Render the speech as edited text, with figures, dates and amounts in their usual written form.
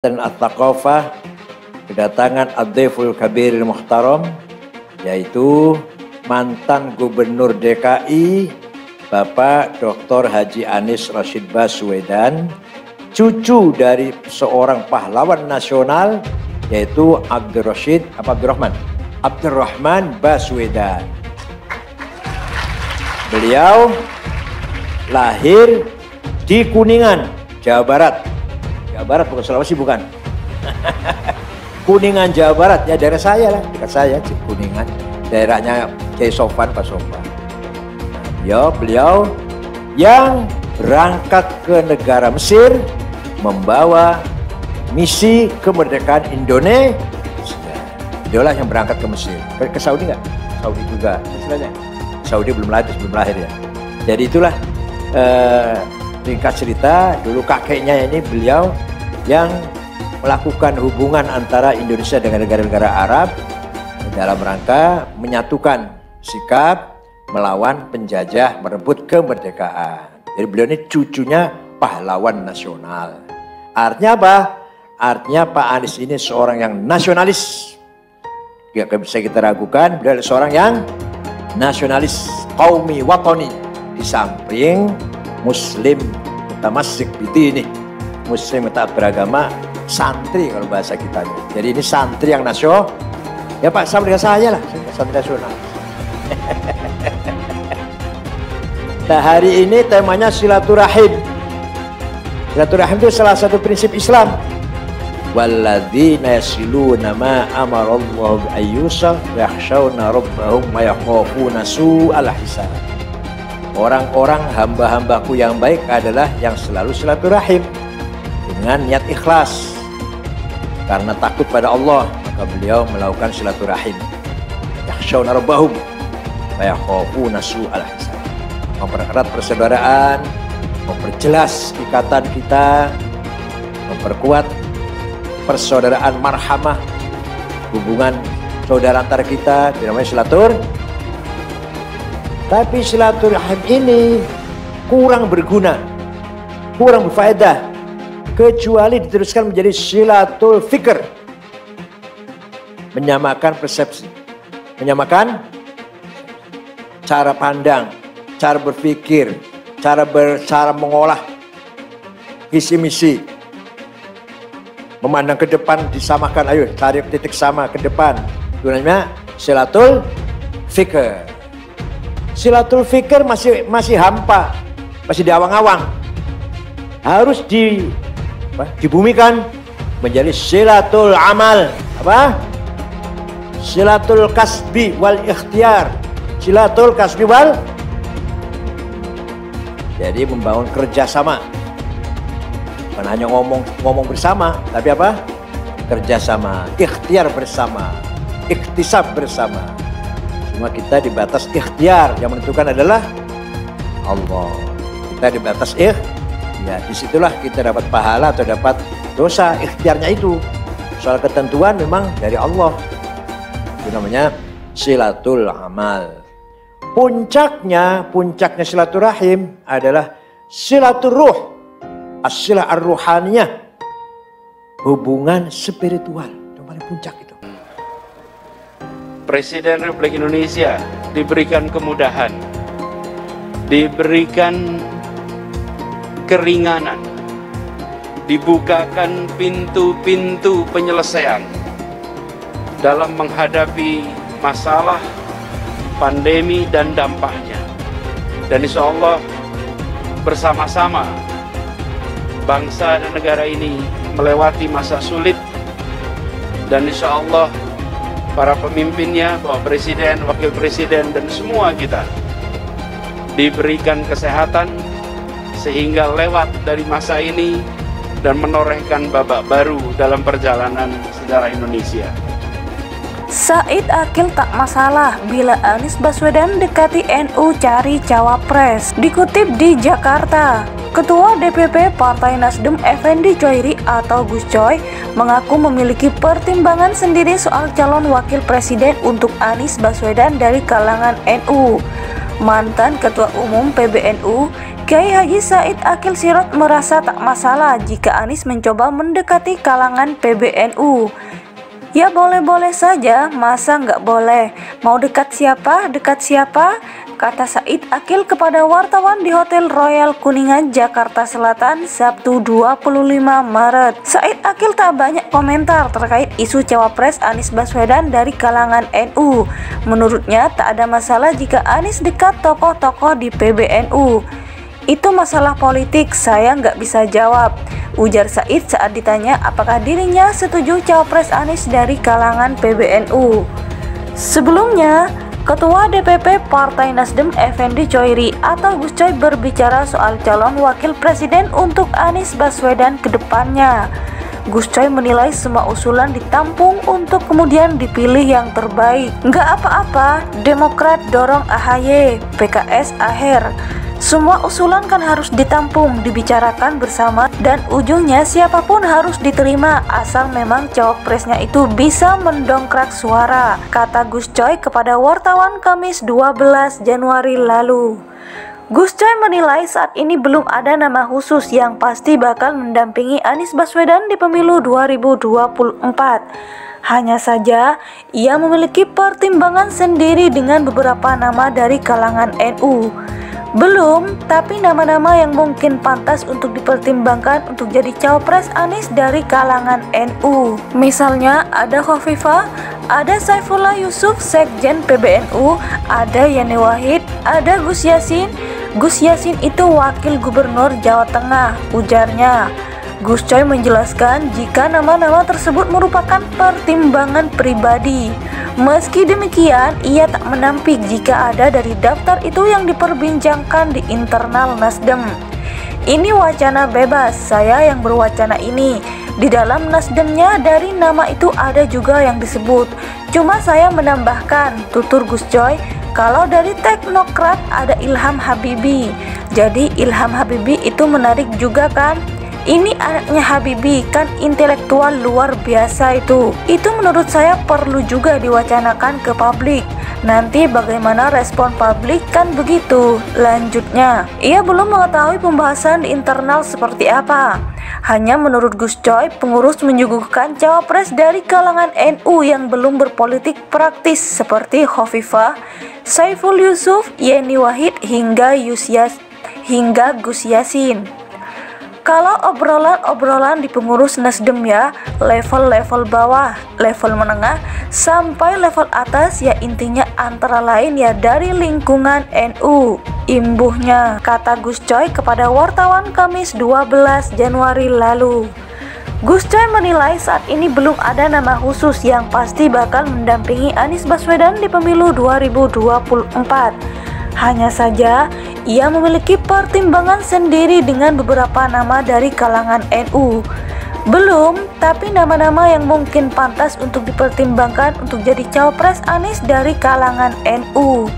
dan At-Thaqafah kedatangan Ad-Dhaiful Kabiril Muhtaram, yaitu mantan Gubernur DKI Bapak Dr. Haji Anies Rashid Baswedan, cucu dari seorang pahlawan nasional yaitu Abdurrahman Baswedan. Beliau lahir di Kuningan, Jawa Barat. Jawa Barat bukan Sulawesi, bukan. Kuningan, Jawa Barat, ya daerah saya lah, dekat saya, Kuningan. Daerahnya Kiai Sofan, Pak Sofan. Beliau yang berangkat ke negara Mesir membawa misi kemerdekaan Indonesia. Dialah yang berangkat ke Mesir. Ke Saudi nggak? Saudi juga, istilahnya. Saudi belum lahir ya. Jadi itulah ringkas cerita, dulu kakeknya ini beliau yang melakukan hubungan antara Indonesia dengan negara-negara Arab dalam rangka menyatukan sikap melawan penjajah, merebut kemerdekaan. Jadi beliau ini cucunya pahlawan nasional. Artinya apa? Artinya Pak Anies ini seorang yang nasionalis. Tidak bisa kita ragukan, beliau adalah seorang yang nasionalis, qaumi watani. Di samping muslim mutamassik bidini, muslim taat beragama, santri kalau bahasa kita. Jadi ini santri yang nasional. Ya Pak, sama dengan saya lah, santri nasional. Nah, hari ini temanya silaturahim. Silaturahim itu salah satu prinsip Islam. Walladzina yasiluna ma amarallahu ayyusal yakhshawna rabbahum wa yakhafuna su'al hisab. Orang-orang hamba-hambaku yang baik adalah yang selalu silaturahim dengan niat ikhlas karena takut pada Allah, maka beliau melakukan silaturahim. Yakhshawna rabbahum wa yakhafuna su'al hisab. Mempererat persaudaraan, memperjelas ikatan kita, memperkuat persaudaraan marhamah, hubungan saudara antar kita, namanya silatur. Tapi silaturahim ini kurang berguna, kurang berfaedah, kecuali diteruskan menjadi silatul fikr, menyamakan persepsi, menyamakan cara pandang, cara berpikir, cara mengolah visi misi, memandang ke depan, disamakan, ayo cari titik sama ke depan. Itu namanya silatul fikr. Silatul fikr masih hampa, masih diawang-awang. Harus dibumikan menjadi silatul amal. Apa? Silatul kasbi wal ikhtiar. Silatul kasbi wal. Jadi membangun kerjasama. Bukan hanya ngomong bersama, tapi apa? Kerjasama, ikhtiar bersama, iktisab bersama. Cuma kita di batas ikhtiar, yang menentukan adalah Allah. Kita di batas ya disitulah kita dapat pahala atau dapat dosa, ikhtiarnya itu. Soal ketentuan memang dari Allah. Itu namanya silatul amal. Puncaknya silaturahim adalah silatul ruh, as-silah ar-ruhaniyah, hubungan spiritual. Yang paling puncak itu. Presiden Republik Indonesia diberikan kemudahan, diberikan keringanan, dibukakan pintu-pintu penyelesaian dalam menghadapi masalah pandemi dan dampaknya. Dan insya Allah bersama-sama bangsa dan negara ini melewati masa sulit, dan insya Allah para pemimpinnya, Bapak Presiden, Wakil Presiden, dan semua kita diberikan kesehatan sehingga lewat dari masa ini dan menorehkan babak baru dalam perjalanan sejarah Indonesia. Said Akil tak masalah bila Anies Baswedan dekati NU cari cawapres. Dikutip di Jakarta, Ketua DPP Partai Nasdem Effendi Choiri atau Gus Coy mengaku memiliki pertimbangan sendiri soal calon wakil presiden untuk Anies Baswedan dari kalangan NU. Mantan Ketua Umum PBNU Kiai Haji Said Akil Sirot merasa tak masalah jika Anies mencoba mendekati kalangan PBNU. Ya boleh-boleh saja, masa nggak boleh? Mau dekat siapa, kata Said Akil kepada wartawan di Hotel Royal Kuningan, Jakarta Selatan, Sabtu 25 Maret. Said Akil tak banyak komentar terkait isu cawapres Anies Baswedan dari kalangan NU. Menurutnya tak ada masalah jika Anies dekat tokoh-tokoh di PBNU. Itu masalah politik, saya nggak bisa jawab, ujar Said saat ditanya apakah dirinya setuju cawapres Anies dari kalangan PBNU. Sebelumnya, Ketua DPP Partai Nasdem Effendi Choiri atau Gus Coy berbicara soal calon wakil presiden untuk Anies Baswedan ke depannya. Gus Coy menilai semua usulan ditampung untuk kemudian dipilih yang terbaik. Nggak apa-apa, Demokrat dorong AHY, PKS aher. Semua usulan kan harus ditampung, dibicarakan bersama, dan ujungnya siapapun harus diterima asal memang cawapresnya itu bisa mendongkrak suara, kata Gus Coy kepada wartawan Kamis 12 Januari lalu. Gus Coy menilai saat ini belum ada nama khusus yang pasti bakal mendampingi Anies Baswedan di pemilu 2024. Hanya saja, ia memiliki pertimbangan sendiri dengan beberapa nama dari kalangan NU. Belum, tapi nama-nama yang mungkin pantas untuk dipertimbangkan untuk jadi cawapres Anies dari kalangan NU. Misalnya ada Khofifah, ada Saifullah Yusuf Sekjen PBNU, ada Yeni Wahid, ada Gus Yassin. Gus Yassin itu wakil gubernur Jawa Tengah, ujarnya. Gus Coy menjelaskan jika nama-nama tersebut merupakan pertimbangan pribadi. Meski demikian, ia tak menampik jika ada dari daftar itu yang diperbincangkan di internal Nasdem. Ini wacana bebas, saya yang berwacana ini. Di dalam Nasdemnya dari nama itu ada juga yang disebut. Cuma saya menambahkan, tutur Gus Coy, kalau dari teknokrat ada Ilham Habibie. Jadi Ilham Habibie itu menarik juga kan? Ini anaknya Habibie, kan intelektual luar biasa itu. Itu menurut saya perlu juga diwacanakan ke publik. Nanti bagaimana respon publik kan begitu. Lanjutnya, ia belum mengetahui pembahasan di internal seperti apa. Hanya menurut Gus Coy, pengurus menyuguhkan cawapres dari kalangan NU yang belum berpolitik praktis seperti Khofifah, Saiful Yusuf, Yeni Wahid hingga Gus Yassin. Kalau obrolan di pengurus Nasdem ya, level-level bawah, level menengah, sampai level atas ya intinya antara lain ya dari lingkungan NU, imbuhnya, kata Gus Coy kepada wartawan Kamis 12 Januari lalu. Gus Coy menilai saat ini belum ada nama khusus yang pasti bakal mendampingi Anies Baswedan di pemilu 2024. Hanya saja, ia memiliki pertimbangan sendiri dengan beberapa nama dari kalangan NU. Belum, tapi nama-nama yang mungkin pantas untuk dipertimbangkan untuk jadi cawapres Anies dari kalangan NU.